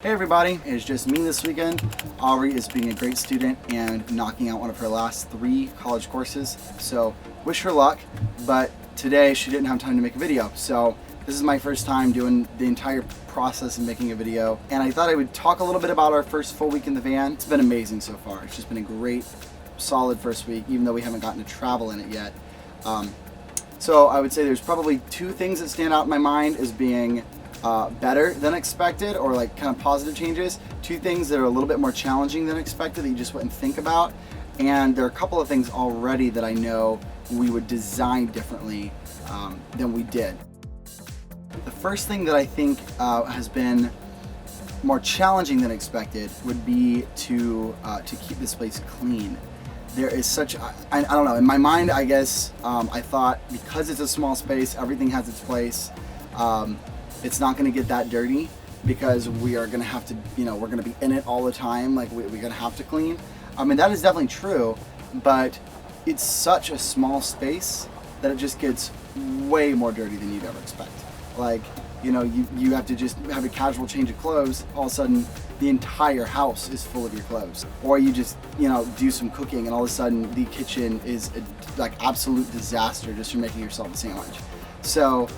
Hey everybody, it's just me this weekend. Aubrey is being a great student and knocking out one of her last 3 college courses, so wish her luck, but today she didn't have time to make a video, so this is my first time doing the entire process of making a video, and I thought I would talk a little bit about our first full week in the van. It's been amazing so far. It's just been a great, solid first week, even though we haven't gotten to travel in it yet. So I would say there's probably 2 things that stand out in my mind as being better than expected, or like kind of positive changes. 2 things that are a little bit more challenging than expected that you just wouldn't think about, and there are a couple of things already that I know we would design differently than we did. The first thing that I think has been more challenging than expected would be to keep this place clean. There is such, I don't know, in my mind I guess I thought because it's a small space, everything has its place. It's not going to get that dirty because we are going to have to, we're going to be in it all the time. Like we're going to have to clean. I mean, that is definitely true, but it's such a small space that it just gets way more dirty than you'd ever expect. Like, you have to just have a casual change of clothes. All of a sudden, the entire house is full of your clothes. Or you just, do some cooking and all of a sudden the kitchen is like absolute disaster just from making yourself a sandwich. So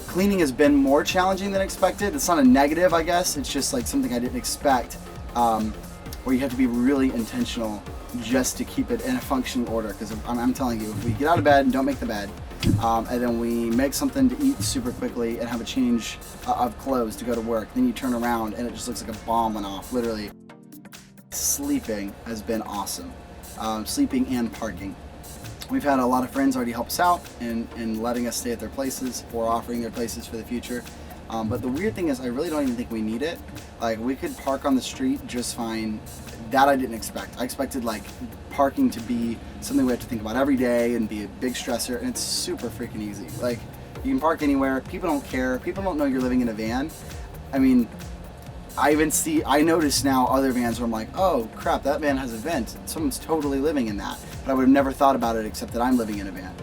cleaning has been more challenging than expected. It's not a negative, I guess. It's just like something I didn't expect, where you have to be really intentional just to keep it in a functioning order. Because I'm telling you, if we get out of bed and don't make the bed, and then we make something to eat super quickly and have a change of clothes to go to work, then you turn around and it just looks like a bomb went off, literally. Sleeping has been awesome. Sleeping and parking. We've had a lot of friends already help us out in letting us stay at their places or offering their places for the future. But the weird thing is I really don't even think we need it. Like, we could park on the street just fine. That I didn't expect. I expected like parking to be something we have to think about every day and be a big stressor, and it's super freaking easy. Like, you can park anywhere. People don't care. People don't know you're living in a van. I mean, I notice now other vans where I'm like, oh crap, that van has a vent. Someone's totally living in that. But I would have never thought about it except that I'm living in a van.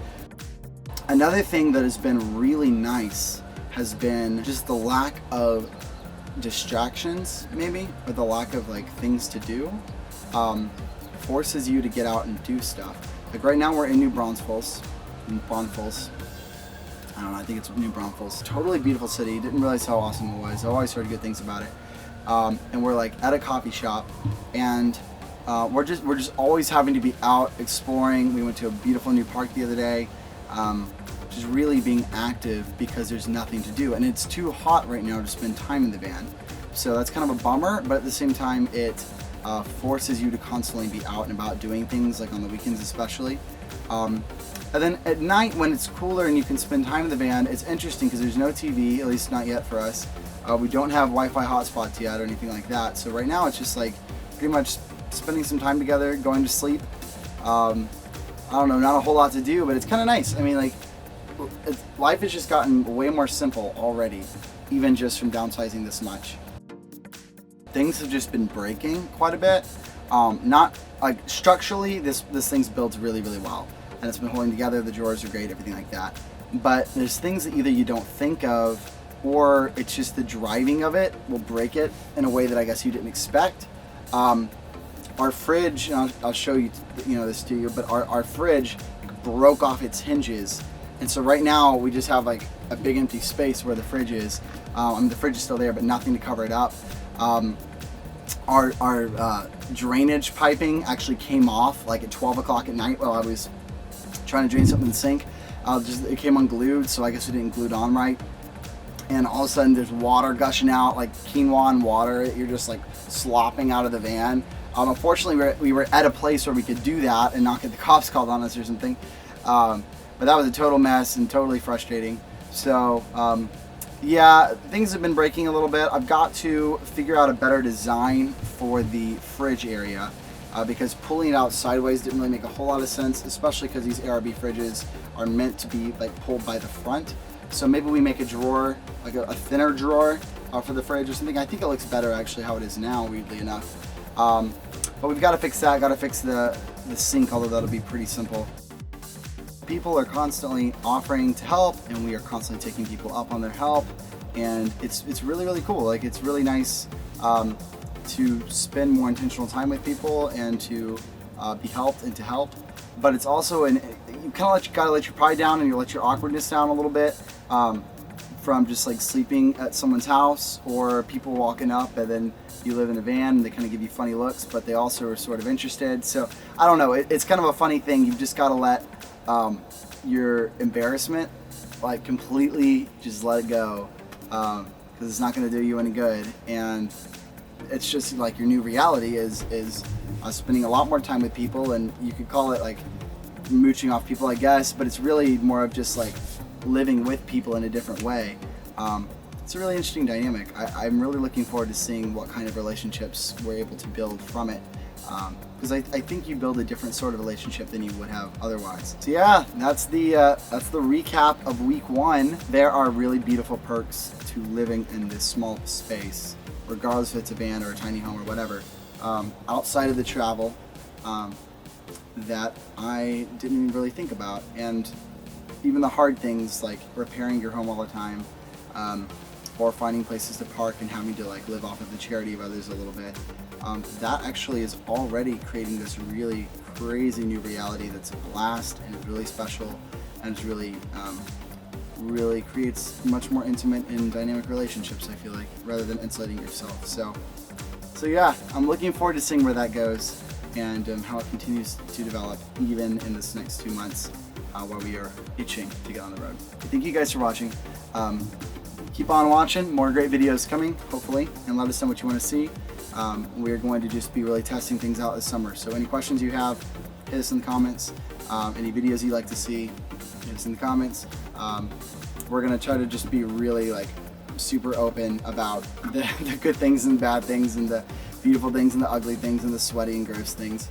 Another thing that has been really nice has been just the lack of distractions, maybe, or the lack of like things to do. Forces you to get out and do stuff. Like right now we're in New Braunfels. I don't know, I think it's New Braunfels. Totally beautiful city. Didn't realize how awesome it was. I always heard good things about it. And we're like at a coffee shop, and we're just always having to be out exploring. We went to a beautiful new park the other day, just really being active because there's nothing to do, and it's too hot right now to spend time in the van. So that's kind of a bummer, but at the same time it forces you to constantly be out and about doing things, like on the weekends especially. And then at night when it's cooler and you can spend time in the van, it's interesting because there's no TV, at least not yet for us. We don't have Wi-Fi hotspots yet or anything like that. So right now it's just like pretty much spending some time together, going to sleep. I don't know, not a whole lot to do, but it's kind of nice. I mean, like, life has just gotten way more simple already, even just from downsizing this much. Things have just been breaking quite a bit. Not like structurally, this thing's built really, really well, and it's been holding together. The drawers are great, everything like that. But there's things that either you don't think of, or it's just the driving of it will break it in a way that I guess you didn't expect. Our fridge, and I'll show you, this to you, but our fridge broke off its hinges, and so right now we just have like a big empty space where the fridge is. I mean, the fridge is still there, but nothing to cover it up. Our drainage piping actually came off like at 12 o'clock at night while I was trying to drain something in the sink. It came unglued, so I guess we didn't glue it on right. And all of a sudden there's water gushing out, like quinoa and water. You're just like slopping out of the van. Unfortunately, we were at a place where we could do that and not get the cops called on us or something. But that was a total mess and totally frustrating. So yeah, things have been breaking a little bit. I've got to figure out a better design for the fridge area, because pulling it out sideways didn't really make a whole lot of sense, especially because these ARB fridges are meant to be like pulled by the front. So maybe we make a drawer, like a thinner drawer for the fridge or something. I think it looks better actually how it is now, weirdly enough. But we've got to fix that, got to fix the sink, although that'll be pretty simple. People are constantly offering to help, and we are constantly taking people up on their help, and it's really, really cool. Like, it's really nice to spend more intentional time with people and to be helped and to help. But it's also you kind of gotta let your pride down and you let your awkwardness down a little bit, from just like sleeping at someone's house or people walking up and then you live in a van and they kind of give you funny looks, but they also are sort of interested. So I don't know, it's kind of a funny thing. You've just got to let your embarrassment like completely just let it go, because it's not going to do you any good. And it's just like your new reality is spending a lot more time with people, and you could call it like mooching off people, I guess, but it's really more of just like living with people in a different way. It's a really interesting dynamic. I'm really looking forward to seeing what kind of relationships we're able to build from it, because I think you build a different sort of relationship than you would have otherwise. So yeah, that's the recap of week 1. There are really beautiful perks to living in this small space, regardless if it's a van or a tiny home or whatever, outside of the travel, that I didn't even really think about. And even the hard things like repairing your home all the time, or finding places to park and having to like live off of the charity of others a little bit, that actually is already creating this really crazy new reality that's a blast and is really special, and it's really really creates much more intimate and dynamic relationships, I feel like, rather than insulating yourself. So yeah, I'm looking forward to seeing where that goes and how it continues to develop even in this next 2 months, while we are itching to get on the road. Thank you guys for watching. Keep on watching, more great videos coming, hopefully, and let us know what you want to see. We're going to just be really testing things out this summer. So any questions you have, hit us in the comments. Any videos you'd like to see, hit us in the comments. We're going to try to just be really like super open about the good things and bad things and the beautiful things and the ugly things and the sweaty and gross things.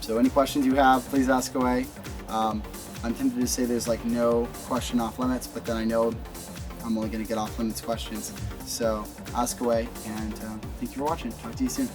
So any questions you have, please ask away. I'm tempted to say there's like no question off limits, but then I know I'm only going to get off limits questions. So ask away, and thank you for watching. Talk to you soon.